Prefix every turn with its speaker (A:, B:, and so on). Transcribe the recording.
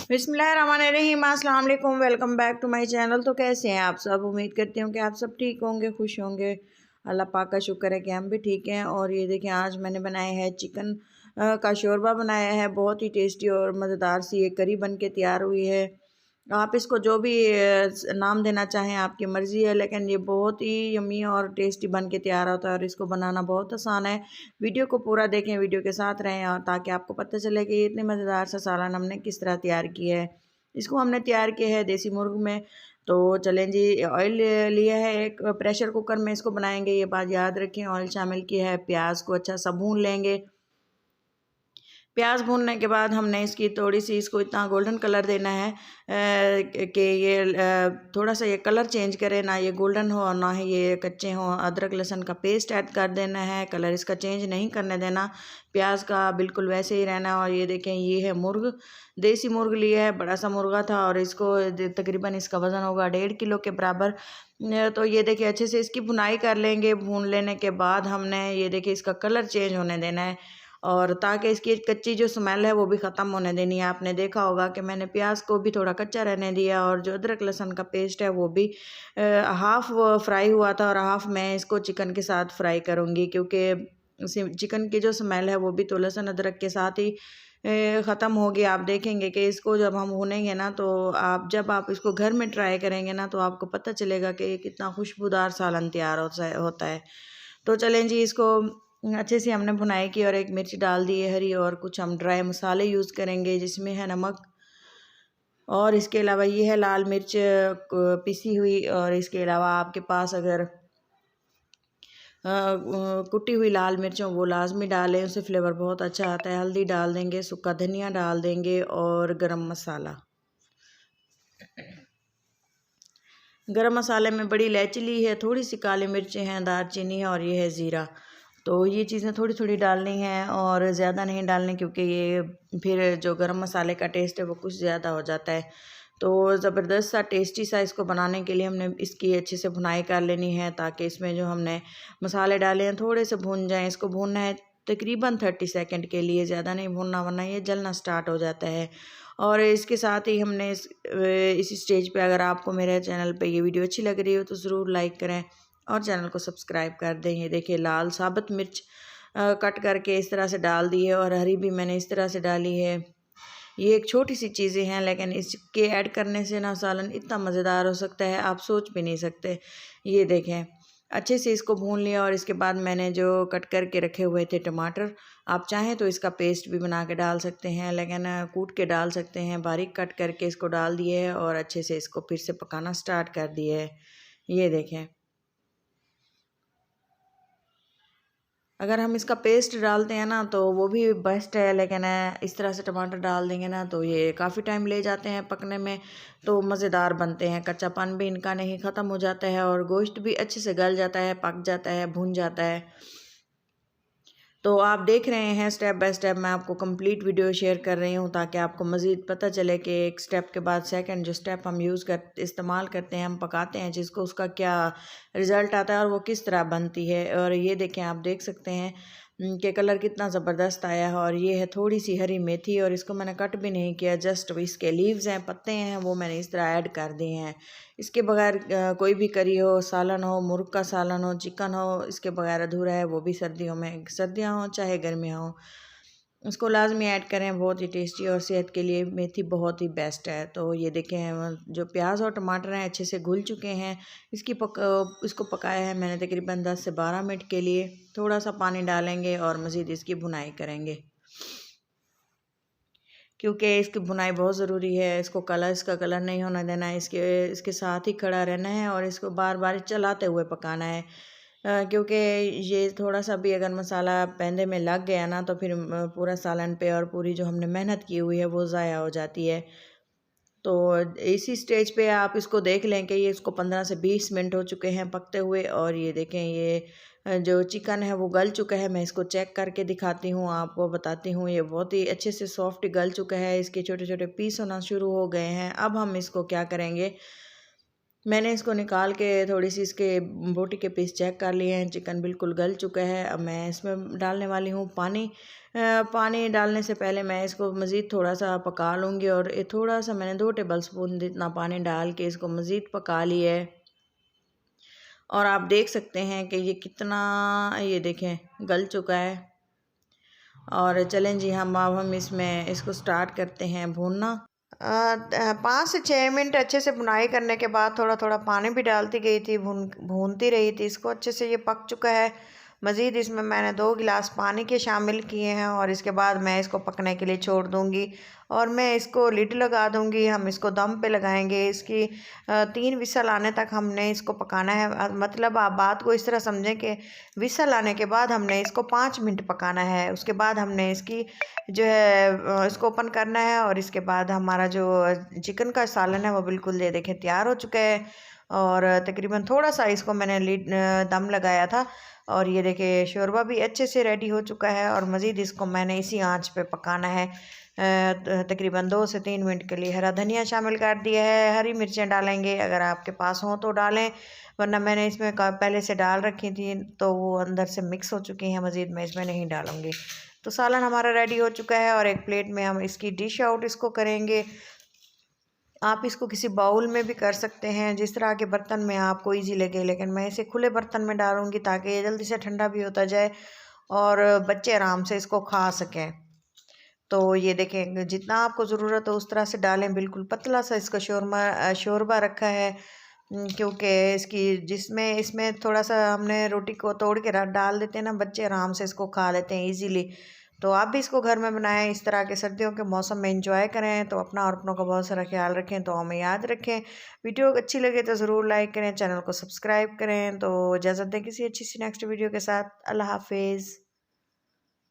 A: बिस्मिल्लाहिर्रहमानिर्रहीम, अस्सलाम वालेकुम। Welcome back to my channel. तो कैसे हैं आप सब? उम्मीद करती हूँ कि आप सब ठीक होंगे, खुश होंगे। अल्लाह पाक का शुक्र है कि हम भी ठीक हैं। और ये देखें, आज मैंने बनाया है चिकन का शोरबा बनाया है। बहुत ही टेस्टी और मज़ेदार सी एक करी बन के तैयार हुई है। आप इसको जो भी नाम देना चाहें आपकी मर्ज़ी है, लेकिन ये बहुत ही यम्मी और टेस्टी बन के तैयार होता है और इसको बनाना बहुत आसान है। वीडियो को पूरा देखें, वीडियो के साथ रहें और ताकि आपको पता चले कि इतने मज़ेदार सा सालन हमने किस तरह तैयार किया है। इसको हमने तैयार किया है देसी मुर्ग में। तो चलें जी, ऑयल लिया है एक प्रेशर कुकर में, इसको बनाएंगे। ये बात याद रखें, ऑयल शामिल किया है। प्याज को अच्छा सा भून लेंगे। प्याज भूनने के बाद हमने इसकी थोड़ी सी इसको इतना गोल्डन कलर देना है कि ये थोड़ा सा ये कलर चेंज करे, ना ये गोल्डन हो और ना ही ये कच्चे हो। अदरक लहसुन का पेस्ट ऐड कर देना है। कलर इसका चेंज नहीं करने देना, प्याज का बिल्कुल वैसे ही रहना। और ये देखें, ये है मुर्ग, देसी मुर्ग लिया है, बड़ा सा मुर्गा था और इसको तकरीबन इसका वज़न होगा 1.5 किलो के बराबर। तो ये देखिए, अच्छे से इसकी भुनाई कर लेंगे। भून लेने के बाद हमने ये देखिए इसका कलर चेंज होने देना है और ताकि इसकी कच्ची जो स्मेल है वो भी ख़त्म होने देनी है। आपने देखा होगा कि मैंने प्याज को भी थोड़ा कच्चा रहने दिया और जो अदरक लहसुन का पेस्ट है वो भी हाफ़ फ्राई हुआ था और हाफ़ मैं इसको चिकन के साथ फ्राई करूँगी, क्योंकि चिकन की जो स्मेल है वो भी तो लहसुन अदरक के साथ ही ख़त्म होगी। आप देखेंगे कि इसको जब हम भूनेंगे ना, तो जब आप इसको घर में ट्राई करेंगे ना, तो आपको पता चलेगा कि ये कितना खुशबूदार सालन तैयार होता है। तो चलें जी, इसको अच्छे से हमने भुनाई की और एक मिर्च डाल दी है हरी, और कुछ हम ड्राई मसाले यूज़ करेंगे जिसमें है नमक, और इसके अलावा ये है लाल मिर्च पिसी हुई। और इसके अलावा आपके पास अगर कुटी हुई लाल मिर्च हो वो लाजमी डालें, उससे फ्लेवर बहुत अच्छा आता है। हल्दी डाल देंगे, सूखा धनिया डाल देंगे और गरम मसाला। गरम मसाले में बड़ी इलायची ली है, थोड़ी सी काली मिर्चें हैं, दालचीनी है और ये है ज़ीरा। तो ये चीज़ें थोड़ी थोड़ी डालनी हैं और ज़्यादा नहीं डालनी, क्योंकि ये फिर जो गरम मसाले का टेस्ट है वो कुछ ज़्यादा हो जाता है। तो ज़बरदस्त सा टेस्टी सा इसको बनाने के लिए हमने इसकी अच्छे से भुनाई कर लेनी है, ताकि इसमें जो हमने मसाले डाले हैं थोड़े से भून जाएँ। इसको भूनना है तकरीबन 30 सेकंड के लिए, ज़्यादा नहीं भूनना वरना ये जलना स्टार्ट हो जाता है। और इसके साथ ही हमने इस स्टेज पे अगर आपको मेरे चैनल पे ये वीडियो अच्छी लग रही हो तो ज़रूर लाइक करें और चैनल को सब्सक्राइब कर दें। ये देखिए, लाल साबुत मिर्च कट करके इस तरह से डाल दी है और हरी भी मैंने इस तरह से डाली है। ये एक छोटी सी चीज़ें हैं, लेकिन इसके ऐड करने से ना सालन इतना मज़ेदार हो सकता है, आप सोच भी नहीं सकते। ये देखें, अच्छे से इसको भून लिया और इसके बाद मैंने जो कट करके रखे हुए थे टमाटर, आप चाहें तो इसका पेस्ट भी बना के डाल सकते हैं, लेकिन कूट के डाल सकते हैं। बारीक कट करके इसको डाल दिए है और अच्छे से इसको फिर से पकाना स्टार्ट कर दिए है। ये देखें, अगर हम इसका पेस्ट डालते हैं ना तो वो भी बेस्ट है, लेकिन इस तरह से टमाटर डाल देंगे ना तो ये काफ़ी टाइम ले जाते हैं पकने में, तो मज़ेदार बनते हैं। कच्चापन भी इनका नहीं ख़त्म हो जाता है और गोश्त भी अच्छे से गल जाता है, पक जाता है, भुन जाता है। तो आप देख रहे हैं स्टेप बाय स्टेप मैं आपको कंप्लीट वीडियो शेयर कर रही हूँ, ताकि आपको मज़ीद पता चले कि एक स्टेप के बाद सेकंड जो स्टेप हम इस्तेमाल करते हैं, हम पकाते हैं जिसको, उसका क्या रिज़ल्ट आता है और वो किस तरह बनती है। और ये देखें, आप देख सकते हैं कि कलर कितना ज़बरदस्त आया है। और ये है थोड़ी सी हरी मेथी, और इसको मैंने कट भी नहीं किया, जस्ट इसके लीव्स हैं, पत्ते हैं, वो मैंने इस तरह ऐड कर दिए हैं। इसके बगैर कोई भी करी हो, सालन हो, मुर्ग का सालन हो, चिकन हो, इसके बगैर अधूरा है। वो भी सर्दियों में, सर्दियाँ हों चाहे गर्मियाँ हों, उसको लाजमी ऐड करें। बहुत ही टेस्टी और सेहत के लिए मेथी बहुत ही बेस्ट है। तो ये देखें, जो प्याज और टमाटर हैं अच्छे से घुल चुके हैं। इसको पकाया है मैंने तकरीबन 10 से 12 मिनट के लिए। थोड़ा सा पानी डालेंगे और मज़ीद इसकी भुनाई करेंगे, क्योंकि इसकी भुनाई बहुत ज़रूरी है। इसका कलर नहीं होना देना है, इसके साथ ही खड़ा रहना है और इसको बार बार चलाते हुए पकाना है। क्योंकि ये थोड़ा सा भी अगर मसाला पैंदे में लग गया ना, तो फिर पूरा सालन पे और पूरी जो हमने मेहनत की हुई है वो ज़ाया हो जाती है। तो इसी स्टेज पे आप इसको देख लें कि ये इसको 15 से 20 मिनट हो चुके हैं पकते हुए। और ये देखें, ये जो चिकन है वो गल चुका है। मैं इसको चेक करके दिखाती हूँ, आपको बताती हूँ। ये बहुत ही अच्छे से सॉफ्ट गल चुका है, इसके छोटे छोटे पीस होना शुरू हो गए हैं। अब हम इसको क्या करेंगे, मैंने इसको निकाल के थोड़ी सी इसके बोटी के पीस चेक कर लिए हैं। चिकन बिल्कुल गल चुका है। अब मैं इसमें डालने वाली हूँ पानी। पानी डालने से पहले मैं इसको मज़ीद थोड़ा सा पका लूँगी और थोड़ा सा मैंने 2 टेबल स्पून जितना पानी डाल के इसको मज़ीद पका लिया है। और आप देख सकते हैं कि ये कितना, ये देखें गल चुका है। और चलें जी, हम इसमें इसको स्टार्ट करते हैं भूनना। 5 से 6 मिनट अच्छे से बुनाई करने के बाद थोड़ा थोड़ा पानी भी डालती गई थी, भूनती रही थी इसको। अच्छे से ये पक चुका है। मज़ीद इसमें मैंने 2 गिलास पानी के शामिल किए हैं और इसके बाद मैं इसको पकने के लिए छोड़ दूँगी और मैं इसको लिड लगा दूँगी। हम इसको दम पे लगाएंगे। इसकी 3 विसल आने तक हमने इसको पकाना है। मतलब आप बात को इस तरह समझें कि विसल आने के बाद हमने इसको 5 मिनट पकाना है। उसके बाद हमने इसकी जो है इसको ओपन करना है और इसके बाद हमारा जो चिकन का सालन है वो बिल्कुल ये देखें तैयार हो चुका है। और तकरीबन थोड़ा सा इसको मैंने लिड दम लगाया था और ये देखिए शोरबा भी अच्छे से रेडी हो चुका है। और मज़ीद इसको मैंने इसी आंच पे पकाना है तकरीबन 2 से 3 मिनट के लिए। हरा धनिया शामिल कर दिया है, हरी मिर्चें डालेंगे अगर आपके पास हों तो डालें, वरना मैंने इसमें पहले से डाल रखी थी तो वो अंदर से मिक्स हो चुकी हैं। मज़ीद मैं इसमें नहीं डालूँगी। तो सालन हमारा रेडी हो चुका है और एक प्लेट में हम इसकी डिश आउट इसको करेंगे। आप इसको किसी बाउल में भी कर सकते हैं, जिस तरह के बर्तन में आपको इजी लगे, लेकिन मैं इसे खुले बर्तन में डालूंगी ताकि ये जल्दी से ठंडा भी होता जाए और बच्चे आराम से इसको खा सकें। तो ये देखें जितना आपको ज़रूरत हो उस तरह से डालें। बिल्कुल पतला सा इसका शोरबा रखा है क्योंकि इसकी जिसमें इसमें थोड़ा सा हमने रोटी को तोड़ के डाल देते हैं ना, बच्चे आराम से इसको खा लेते हैं ईजीली। तो आप भी इसको घर में बनाएं, इस तरह के सर्दियों के मौसम में एंजॉय करें। तो अपना और अपनों का बहुत सारा ख्याल रखें। तो हमें याद रखें, वीडियो अच्छी लगे तो ज़रूर लाइक करें, चैनल को सब्सक्राइब करें। तो इजाज़त दें किसी अच्छी सी नेक्स्ट वीडियो के साथ। अल्लाह हाफिज़।